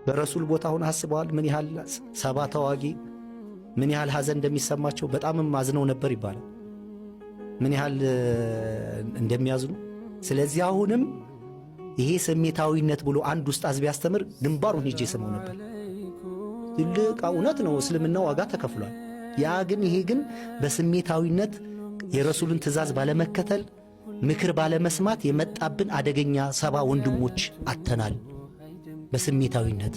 በረሱል ቦታ ሆነ አስበዋል ምን ያህል ሰባ ተዋጊ ምን ያህል ሐዘን እንደሚሰማቸው በጣም ማዝነው ነበር ይባላል ምን ያህል እንደሚያዝኑ ስለዚህ አሁንም ይሄ ስሜታዊነት ብሎ አንድ ኡስታዝ ቢያስተምር ግንባሩን ሄጄ ሰማው ነበር ትልቅ እውነት ነው እስልምና ዋጋ ተከፍሏል ያ ግን ይሄ ግን በስሜታዊነት የረሱልን ትእዛዝ ባለመከተል ምክር ባለመስማት የመጣብን አደገኛ ሰባ ወንድሞች አተናል በስሜታዊነት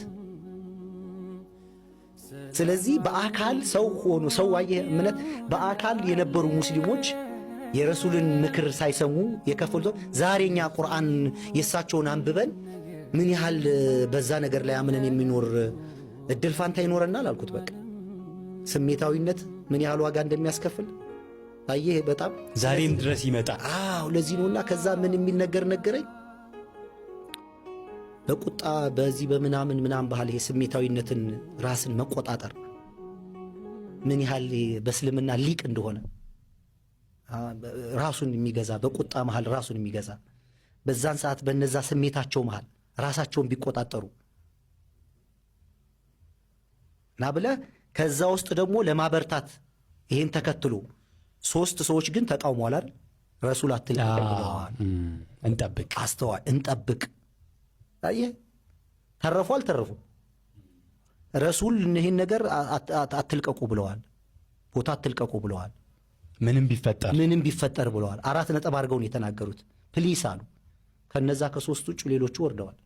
ስለዚህ በአካል ሰው ሆኖ ሰው ዋየ እምነት በአካል የነበሩ ሙስሊሞች የረሱልን ምክር ሳይሰሙ የከፈሉ ዛሬኛ ቁርአን የሳቸውን አንብበን ምን ያህል በዛ ነገር ላይ አምነን የሚኖር እድል ፋንታ ይኖርናል አልኩት በቃ ስሜታዊነት ምን ያህል ዋጋ እንደሚያስከፍል አየህ በጣም ዛሬም ድረስ ይመጣል ለዚህ ነውና ከዛ ምን የሚል ነገር ነገረኝ በቁጣ በዚህ በምናምን ባህል ይሄ ስሜታዊነትን ራስን መቆጣጠር ምን ያህል በእስልምና ሊቅ እንደሆነ ራሱን የሚገዛ በቁጣ መሃል ራሱን የሚገዛ በዛን ሰዓት በነዛ ስሜታቸው መሃል ራሳቸውን ቢቆጣጠሩ ናብለ ከዛ ውስጥ ደግሞ ለማበርታት ይሄን ተከትሎ ሶስት ሰዎች ግን ተቃውመዋል አይደል ረሱል አትልቀቁ እንጠብቅ አስተዋል እንጠብቅ አየህ ተረፉ አልተረፉ ረሱል ይሄን ነገር አትልቀቁ ብለዋል ቦታ አትልቀቁ ብለዋል ምንም ቢፈጠር ብለዋል አራት ነጥብ አድርገው ነው የተናገሩት ፕሊስ አሉ ከነዛ ከሶስት ውጭ ሌሎቹ ወርደዋል